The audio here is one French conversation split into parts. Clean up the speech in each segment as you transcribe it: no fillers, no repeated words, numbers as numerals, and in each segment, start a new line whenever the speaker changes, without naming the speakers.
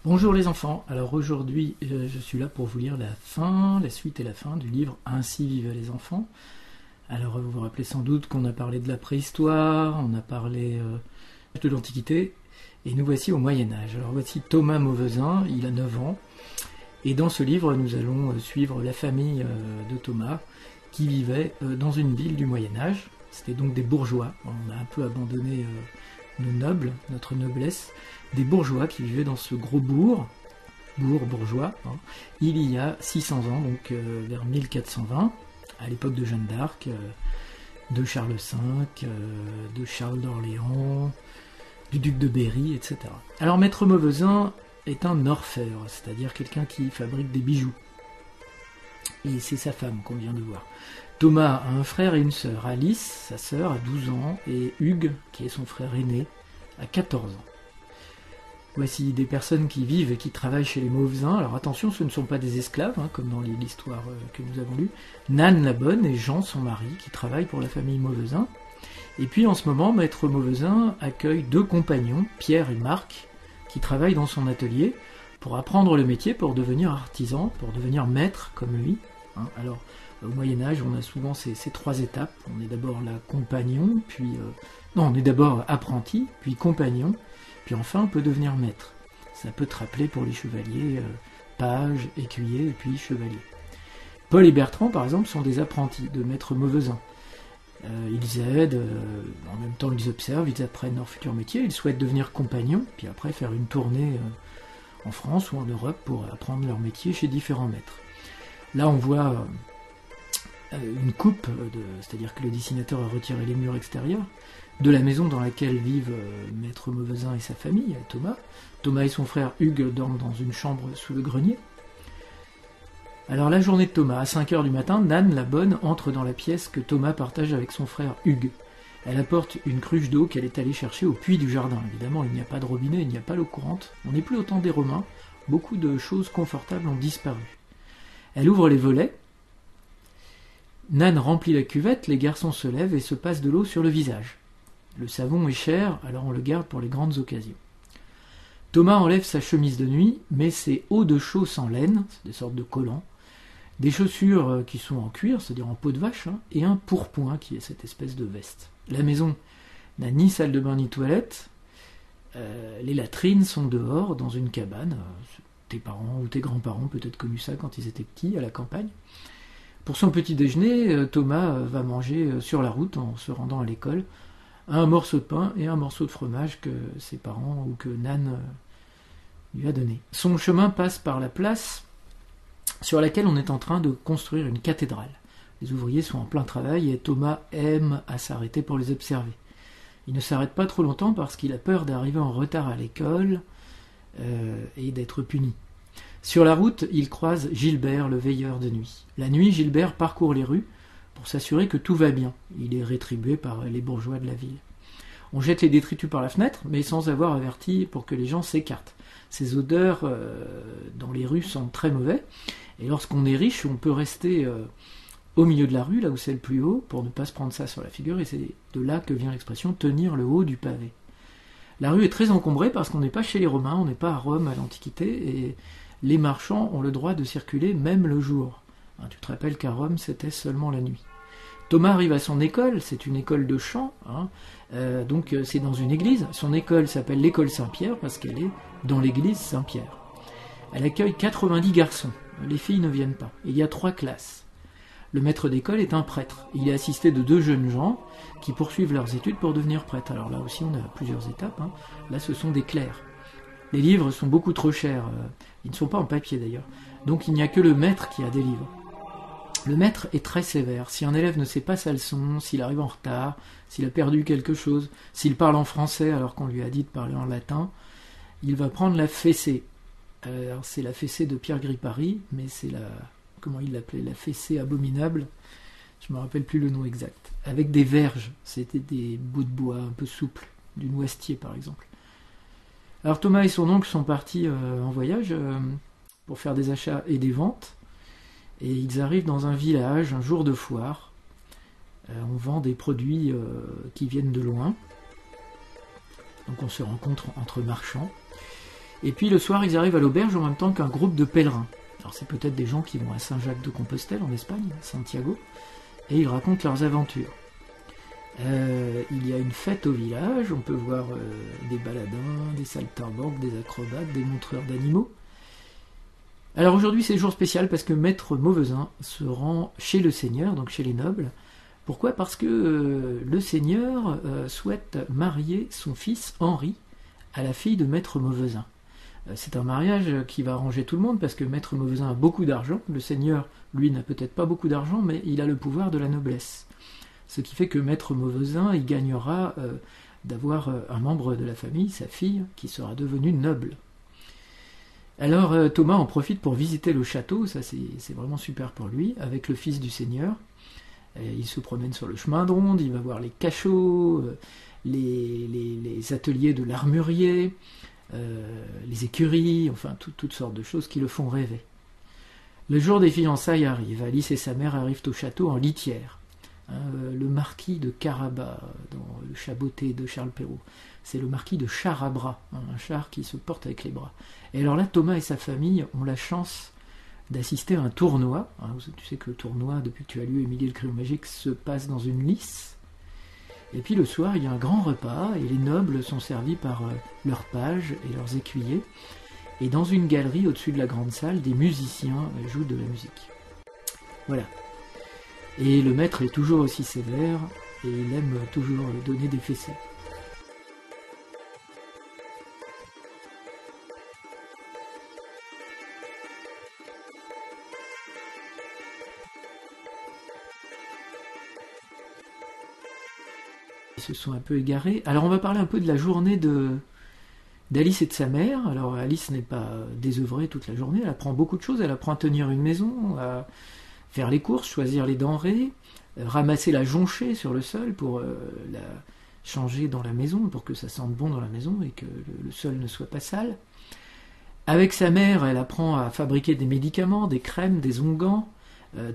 Bonjour les enfants, alors aujourd'hui je suis là pour vous lire la suite et la fin du livre Ainsi vivaient les enfants. Alors vous vous rappelez sans doute qu'on a parlé de la préhistoire, on a parlé de l'Antiquité, et nous voici au Moyen-Âge. Alors voici Thomas Mauvezin, il a 9 ans, et dans ce livre nous allons suivre la famille de Thomas qui vivait dans une ville du Moyen-Âge. C'était donc des bourgeois, on a un peu abandonné nos nobles, notre noblesse, des bourgeois qui vivaient dans ce gros bourgeois, hein, il y a 600 ans, donc vers 1420, à l'époque de Jeanne d'Arc, de Charles V, de Charles d'Orléans, du duc de Berry, etc. Alors Maître Mauvezin est un orfèvre, c'est-à-dire quelqu'un qui fabrique des bijoux. Et c'est sa femme qu'on vient de voir. Thomas a un frère et une sœur. Alice, sa sœur, a 12 ans, et Hugues, qui est son frère aîné, a 14 ans. Voici des personnes qui vivent et qui travaillent chez les Mauvezins. Alors attention, ce ne sont pas des esclaves, hein, comme dans l'histoire que nous avons lue. Nan la bonne et Jean, son mari, qui travaillent pour la famille Mauvezin. Et puis en ce moment, Maître Mauvezin accueille 2 compagnons, Pierre et Marc, qui travaillent dans son atelier pour apprendre le métier, pour devenir artisan, pour devenir maître comme lui. Hein. Alors au Moyen-Âge, on a souvent ces 3 étapes. On est d'abord là compagnon, puis... on est d'abord apprenti, puis compagnon, puis enfin on peut devenir maître. Ça peut te rappeler pour les chevaliers, page, écuyer et puis chevalier. Paul et Bertrand, par exemple, sont des apprentis de Maître Mauvezin. Ils aident, en même temps ils observent, ils apprennent leur futur métier, ils souhaitent devenir compagnons, puis après faire une tournée en France ou en Europe pour apprendre leur métier chez différents maîtres. Là on voit une coupe, c'est-à-dire que le dessinateur a retiré les murs extérieurs, de la maison dans laquelle vivent Maître Mauvezin et sa famille, Thomas. Thomas et son frère Hugues dorment dans une chambre sous le grenier. Alors la journée de Thomas, à 5h du matin, Nan, la bonne, entre dans la pièce que Thomas partage avec son frère Hugues. Elle apporte une cruche d'eau qu'elle est allée chercher au puits du jardin. Évidemment, il n'y a pas de robinet, il n'y a pas l'eau courante. On n'est plus au temps des Romains. Beaucoup de choses confortables ont disparu. Elle ouvre les volets. Nan remplit la cuvette, les garçons se lèvent et se passent de l'eau sur le visage. Le savon est cher, alors on le garde pour les grandes occasions. Thomas enlève sa chemise de nuit, met ses hauts de chausses en laine, c'est des sortes de collants, des chaussures qui sont en cuir, c'est-à-dire en peau de vache, hein, et un pourpoint qui est cette espèce de veste. La maison n'a ni salle de bain ni toilette, les latrines sont dehors, dans une cabane. Tes parents ou tes grands-parents peut-être connu ça quand ils étaient petits, à la campagne. Pour son petit déjeuner, Thomas va manger sur la route en se rendant à l'école un morceau de pain et un morceau de fromage que ses parents ou que Nan lui a donné. Son chemin passe par la place sur laquelle on est en train de construire une cathédrale. Les ouvriers sont en plein travail et Thomas aime à s'arrêter pour les observer. Il ne s'arrête pas trop longtemps parce qu'il a peur d'arriver en retard à l'école et d'être puni. Sur la route, il croise Gilbert, le veilleur de nuit. La nuit, Gilbert parcourt les rues pour s'assurer que tout va bien. Il est rétribué par les bourgeois de la ville. On jette les détritus par la fenêtre, mais sans avoir averti pour que les gens s'écartent. Ces odeurs dans les rues sont très mauvais, et lorsqu'on est riche, on peut rester au milieu de la rue, là où c'est le plus haut, pour ne pas se prendre ça sur la figure, et c'est de là que vient l'expression « tenir le haut du pavé ». La rue est très encombrée parce qu'on n'est pas chez les Romains, on n'est pas à Rome à l'Antiquité, et les marchands ont le droit de circuler même le jour. Tu te rappelles qu'à Rome, c'était seulement la nuit. Thomas arrive à son école, c'est une école de chant, donc c'est dans une église. Son école s'appelle l'école Saint-Pierre parce qu'elle est dans l'église Saint-Pierre. Elle accueille 90 garçons, les filles ne viennent pas. Il y a 3 classes. Le maître d'école est un prêtre. Il est assisté de 2 jeunes gens qui poursuivent leurs études pour devenir prêtres. Alors là aussi on a plusieurs étapes, Là ce sont des clercs. Les livres sont beaucoup trop chers, ils ne sont pas en papier d'ailleurs, donc il n'y a que le maître qui a des livres. Le maître est très sévère. Si un élève ne sait pas sa leçon, s'il arrive en retard, s'il a perdu quelque chose, s'il parle en français alors qu'on lui a dit de parler en latin, il va prendre la fessée. Alors c'est la fessée de Pierre Gripari, mais c'est la... comment il l'appelait, la fessée abominable, je ne me rappelle plus le nom exact. Avec des verges, c'était des bouts de bois un peu souples, du noisetier par exemple. Alors Thomas et son oncle sont partis en voyage pour faire des achats et des ventes. Et ils arrivent dans un village, un jour de foire. On vend des produits qui viennent de loin. Donc on se rencontre entre marchands. Et puis le soir, ils arrivent à l'auberge en même temps qu'un groupe de pèlerins. Alors c'est peut-être des gens qui vont à Saint-Jacques-de-Compostelle en Espagne, Santiago, et ils racontent leurs aventures. Il y a une fête au village, on peut voir des baladins, des saltimbanques, des acrobates, des montreurs d'animaux. Alors aujourd'hui c'est jour spécial parce que Maître Mauvezin se rend chez le seigneur, donc chez les nobles. Pourquoi ? Parce que le seigneur souhaite marier son fils Henri à la fille de Maître Mauvezin. C'est un mariage qui va arranger tout le monde parce que Maître Mauvezin a beaucoup d'argent. Le seigneur, lui, n'a peut-être pas beaucoup d'argent, mais il a le pouvoir de la noblesse. Ce qui fait que Maître Mauvezin, il gagnera d'avoir un membre de la famille, sa fille, qui sera devenue noble. Alors Thomas en profite pour visiter le château, ça c'est vraiment super pour lui, avec le fils du seigneur. Il se promène sur le chemin de ronde, il va voir les cachots, les ateliers de l'armurier, les écuries, enfin toutes sortes de choses qui le font rêver. Le jour des fiançailles arrive, Alice et sa mère arrivent au château en litière. Le marquis de Carabas, dans le Chaboté de Charles Perrault, c'est le marquis de char à bras, un char qui se porte avec les bras. Et alors là, Thomas et sa famille ont la chance d'assister à un tournoi. Tu sais que le tournoi, depuis que tu as lu Émilie le Crayon Magique, se passe dans une lice. Et puis le soir, il y a un grand repas, et les nobles sont servis par leurs pages et leurs écuyers. Et dans une galerie au-dessus de la grande salle, des musiciens jouent de la musique. Voilà. Et le maître est toujours aussi sévère, et il aime toujours donner des fessées. Ils se sont un peu égarés. Alors on va parler un peu de la journée d'Alice et de sa mère. Alors Alice n'est pas désœuvrée toute la journée, elle apprend beaucoup de choses, elle apprend à tenir une maison, à faire les courses, choisir les denrées, ramasser la jonchée sur le sol pour la changer dans la maison, pour que ça sente bon dans la maison et que le sol ne soit pas sale. Avec sa mère, elle apprend à fabriquer des médicaments, des crèmes, des onguents,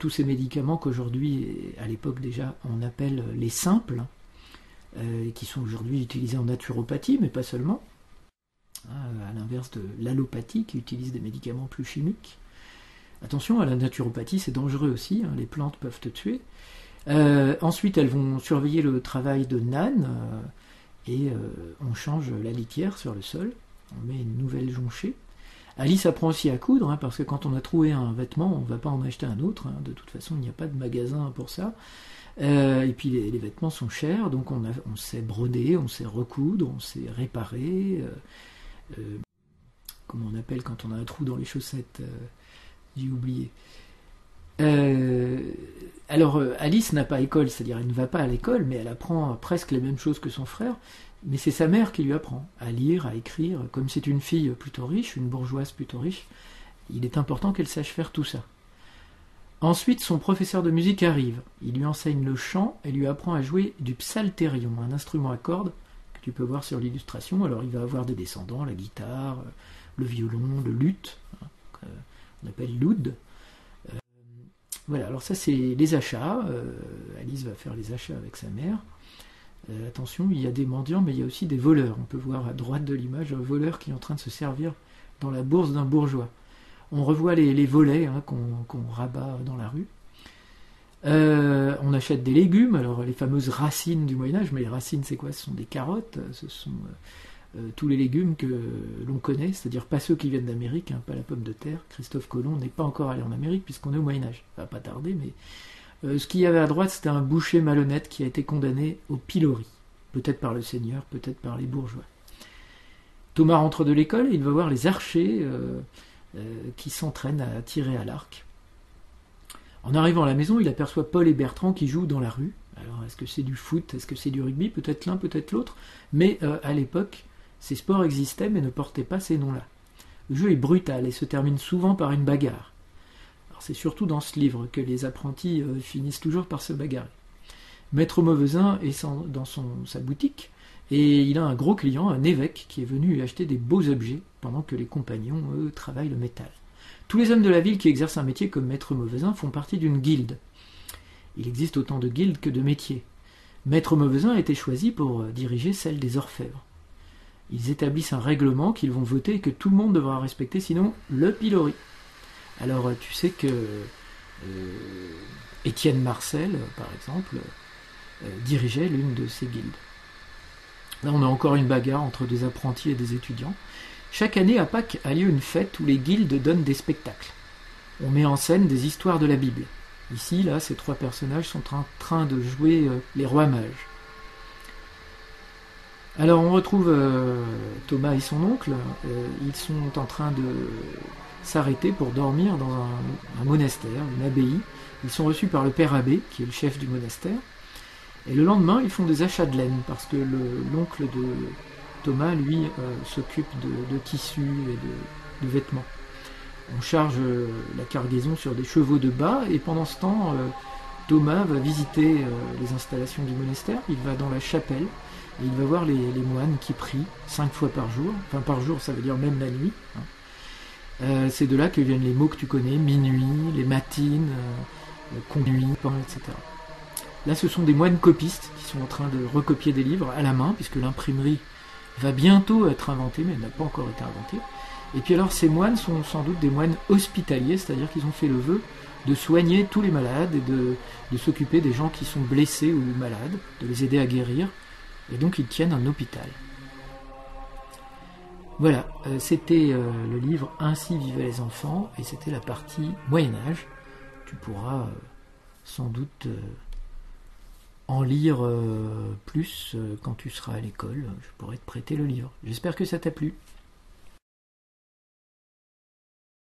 tous ces médicaments qu'aujourd'hui, et à l'époque déjà, on appelle les simples, qui sont aujourd'hui utilisés en naturopathie, mais pas seulement, à l'inverse de l'allopathie qui utilise des médicaments plus chimiques. Attention, à la naturopathie, c'est dangereux aussi, les plantes peuvent te tuer. Ensuite, elles vont surveiller le travail de Nan, et on change la litière sur le sol, on met une nouvelle jonchée. Alice apprend aussi à coudre, parce que quand on a trouvé un vêtement, on ne va pas en acheter un autre, de toute façon il n'y a pas de magasin pour ça. Et puis les vêtements sont chers, donc on sait broder, on sait recoudre, on sait réparer. Comment on appelle quand on a un trou dans les chaussettes, j'ai oublié. Alors Alice n'a pas école, c'est-à-dire elle ne va pas à l'école, mais elle apprend presque les mêmes choses que son frère, mais c'est sa mère qui lui apprend à lire, à écrire. Comme c'est une fille plutôt riche, une bourgeoise plutôt riche, il est important qu'elle sache faire tout ça. Ensuite, son professeur de musique arrive, il lui enseigne le chant et lui apprend à jouer du psalterion, un instrument à cordes que tu peux voir sur l'illustration. Alors il va avoir des descendants, la guitare, le violon, le luth, qu'on appelle l'oud. Voilà, alors ça c'est les achats. Alice va faire les achats avec sa mère. Attention, il y a des mendiants, mais il y a aussi des voleurs. On peut voir à droite de l'image un voleur qui est en train de se servir dans la bourse d'un bourgeois. On revoit les volets qu'on rabat dans la rue. On achète des légumes, alors les fameuses racines du Moyen-Âge, mais les racines c'est quoi ? Ce sont des carottes, ce sont tous les légumes que l'on connaît, c'est-à-dire pas ceux qui viennent d'Amérique, pas la pomme de terre. Christophe Colomb n'est pas encore allé en Amérique puisqu'on est au Moyen-Âge. Ça va pas tarder, mais ce qu'il y avait à droite, c'était un boucher malhonnête qui a été condamné au pilori. Peut-être par le seigneur, peut-être par les bourgeois. Thomas rentre de l'école et il va voir les archers qui s'entraînent à tirer à l'arc. En arrivant à la maison, il aperçoit Paul et Bertrand qui jouent dans la rue. Alors, est-ce que c'est du foot, est-ce que c'est du rugby? Peut-être l'un, peut-être l'autre. Mais à l'époque, ces sports existaient mais ne portaient pas ces noms-là. Le jeu est brutal et se termine souvent par une bagarre. Alors, c'est surtout dans ce livre que les apprentis finissent toujours par se bagarrer. Maître Mauvezin est dans sa boutique et il a un gros client, un évêque, qui est venu lui acheter des beaux objets pendant que les compagnons, eux, travaillent le métal. Tous les hommes de la ville qui exercent un métier comme Maître Mauvezin font partie d'une guilde. Il existe autant de guildes que de métiers. Maître Mauvezin a été choisi pour diriger celle des orfèvres. ils établissent un règlement qu'ils vont voter et que tout le monde devra respecter, sinon le pilori. Alors tu sais que Étienne Marcel, par exemple, dirigeait l'une de ces guildes. Là, on a encore une bagarre entre des apprentis et des étudiants. Chaque année, à Pâques, a lieu une fête où les guildes donnent des spectacles. On met en scène des histoires de la Bible. Ici, là, ces 3 personnages sont en train de jouer les rois mages. Alors, on retrouve Thomas et son oncle. Ils sont en train de s'arrêter pour dormir dans un monastère, une abbaye. Ils sont reçus par le père abbé, qui est le chef du monastère. Et le lendemain, ils font des achats de laine, parce que l'oncle de Thomas, lui, s'occupe de tissus et de vêtements. On charge la cargaison sur des chevaux de bas, et pendant ce temps, Thomas va visiter les installations du monastère, il va dans la chapelle, et il va voir les moines qui prient 5 fois par jour. Enfin, par jour, ça veut dire même la nuit. C'est de là que viennent les mots que tu connais, minuit, les matines, conduit, etc. Là, ce sont des moines copistes qui sont en train de recopier des livres à la main, puisque l'imprimerie va bientôt être inventée, mais elle n'a pas encore été inventée. Et puis alors, ces moines sont sans doute des moines hospitaliers, c'est-à-dire qu'ils ont fait le vœu de soigner tous les malades et de s'occuper des gens qui sont blessés ou malades, de les aider à guérir, et donc ils tiennent un hôpital. Voilà, c'était le livre Ainsi vivaient les enfants, et c'était la partie Moyen-Âge. Tu pourras sans doute en lire plus quand tu seras à l'école. Je pourrais te prêter le livre. J'espère que ça t'a plu.